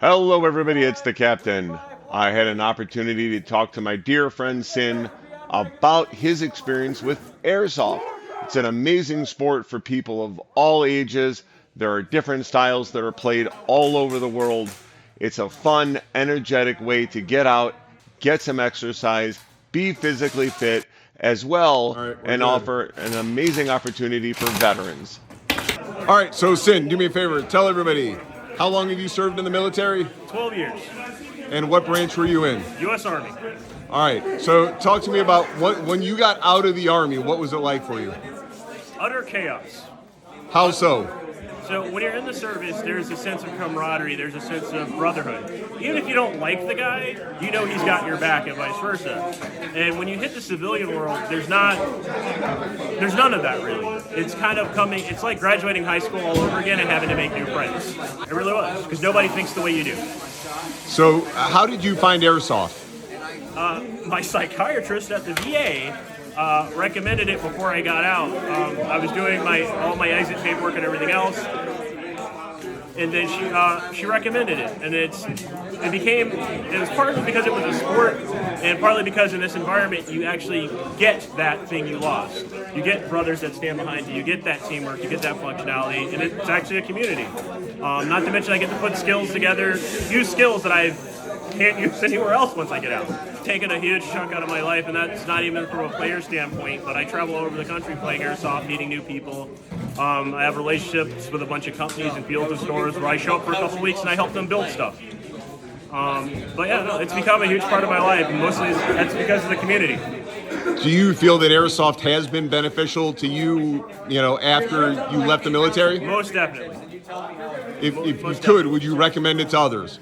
Hello, everybody. It's the captain. I had an opportunity to talk to my dear friend Sin about his experience with airsoft. It's an amazing sport for people of all ages. There are different styles that are played all over the world. It's a fun, energetic way to get out, get some exercise, be physically fit, as well, All right, we're and good. offer an amazing opportunity for veterans. All right, so Sin, do me a favor. Tell everybody, how long have you served in the military 12 years. and what branch were you in? U.S. Army. All right, so talk to me about when you got out of the Army, what was it like for you? Utter chaos. How so? So when you're in the service, there's a sense of camaraderie. There's a sense of brotherhood. Even if you don't like the guy, you know he's got your back and vice versa. And when you hit the civilian world, there's none of that really. It's kind of coming. It's like graduating high school all over again and having to make new friends. It really was because nobody thinks the way you do. So, how did you find airsoft? My psychiatrist at the VA recommended it before I got out. I was doing all my exit paperwork and everything else, and then she recommended it. And it was partly because it was a sport, and partly because in this environment you actually get that thing you lost. You get brothers that stand behind you. You get that teamwork. You get that functionality, and it's actually a community. Not to mention I get to put skills together, use skills that I can't use anywhere else once I get out. Taken a huge chunk out of my life, and that's not even from a player standpoint, but I travel all over the country playing airsoft, meeting new people. I have relationships with a bunch of companies and fields of stores where I show up for a couple weeks and I help them build stuff. But yeah, no, it's become a huge part of my life, and mostly that's because of the community. Do you feel that airsoft has been beneficial to you, after you left the military? Most definitely. If you could, would you recommend it to others?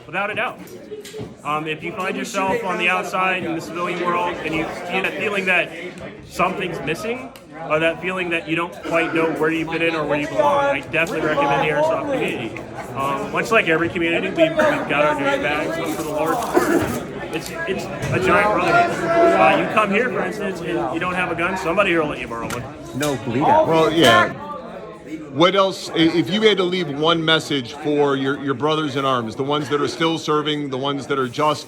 Without a doubt. If you find yourself on the outside in the civilian world and you feel that feeling that something's missing, or that feeling that you don't quite know where you fit in or where you belong, I definitely recommend the airsoft community. Much like every community, we've got our dirty bags, but for the large part, it's a giant brotherhood. You come here, for instance, and you don't have a gun, somebody here will let you borrow one. No bleed out. Well, yeah. What else, if you had to leave one message for your brothers in arms, the ones that are still serving, the ones that are just,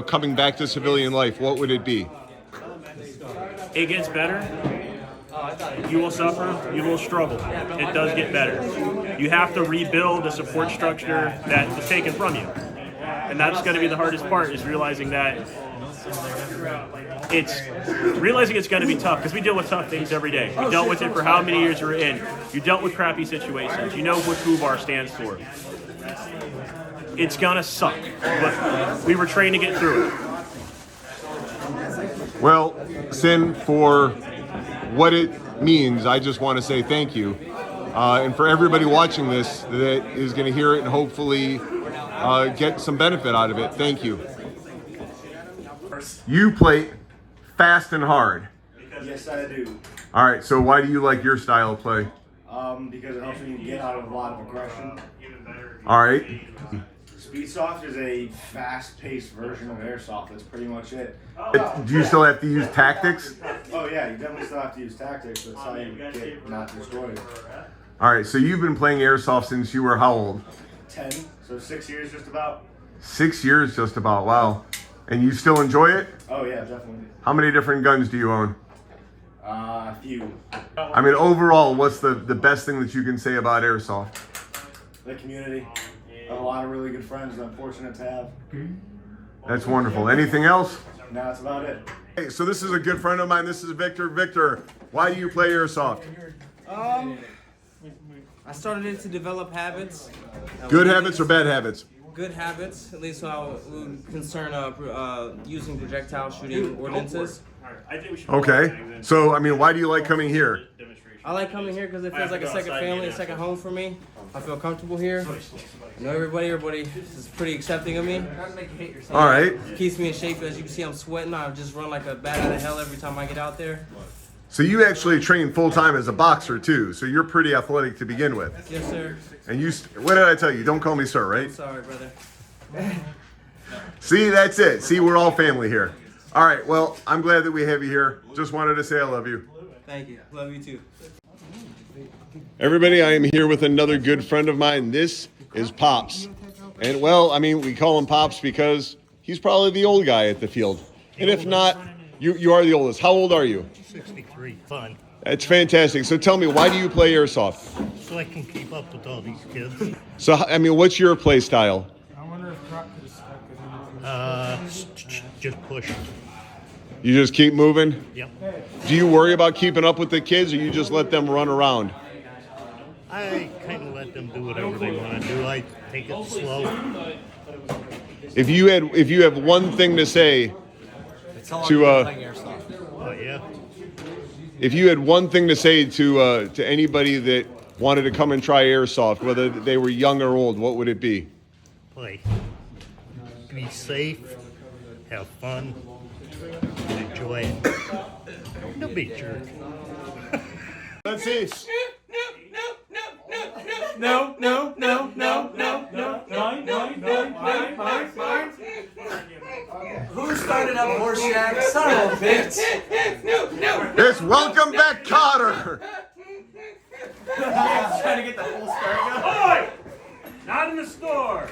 coming back to civilian life, what would it be? It gets better. You will suffer. You will struggle. It does get better. You have to rebuild the support structure that was taken from you. And that's going to be the hardest part, is realizing that it's going to be tough, because we deal with tough things every day. We dealt with it for how many years you're in. You dealt with crappy situations. You know what FUBAR stands for. It's gonna suck, but we were trained to get through it. Well, Sin, for what it means, I just want to say thank you. And for everybody watching this that is going to hear it and hopefully get some benefit out of it, thank you. You play fast and hard. Yes, I do. All right, so why do you like your style of play? Because it helps me get out of a lot of aggression. All right. Speedsoft is a fast-paced version of airsoft. That's pretty much it. Do you still have to use tactics? Oh yeah, you definitely still have to use tactics. That's how you get not destroyed. All right, so you've been playing airsoft since you were how old? 10, so 6 years just about. 6 years just about, wow. And you still enjoy it? Oh yeah, definitely. How many different guns do you own? A few. I mean, overall, what's the best thing that you can say about airsoft? The community. I have a lot of really good friends that I'm fortunate to have. That's wonderful. Anything else? No, that's about it. Hey, so this is a good friend of mine. This is Victor. Victor, why do you play airsoft? I started it to develop habits. Good habits or bad habits? Good habits, at least how it would concern using projectile shooting ordinances. Okay. So, I mean, why do you like coming here? I like coming here because it feels like a second family, a second home for me. I feel comfortable here. I know everybody is pretty accepting of me. All right. Keeps me in shape. As you can see, I'm sweating. I just run like a bat out of hell every time I get out there. So you actually train full-time as a boxer, too. So you're pretty athletic to begin with. Yes, sir. And what did I tell you? Don't call me sir, right? Sorry, brother. See, that's it. See, we're all family here. All right, well, I'm glad that we have you here. Just wanted to say I love you. Thank you. Love you too. Everybody, I am here with another good friend of mine. This is Pops. And well, I mean, we call him Pops because he's probably the old guy at the field. And if not, you are the oldest. How old are you? 63. Fun. That's fantastic. So tell me, why do you play airsoft? So I can keep up with all these kids. So, I mean, what's your play style? I wonder if Croc could have stuck it. Just push. You just keep moving? Yep. Do you worry about keeping up with the kids, or you just let them run around? I kind of let them do whatever they want to do. I take it slow. If you have one thing to say to Oh yeah. if you had one thing to say to anybody that wanted to come and try airsoft, whether they were young or old, what would it be? Play. Be safe. Have fun. And enjoy it. Don't be a jerk. Let's see. No, no, no, no, no, no. Who started up Horse Shack? Son of a bitch. It's Welcome Back, Cotter. Trying to get the whole start going. Oi! Not in the store.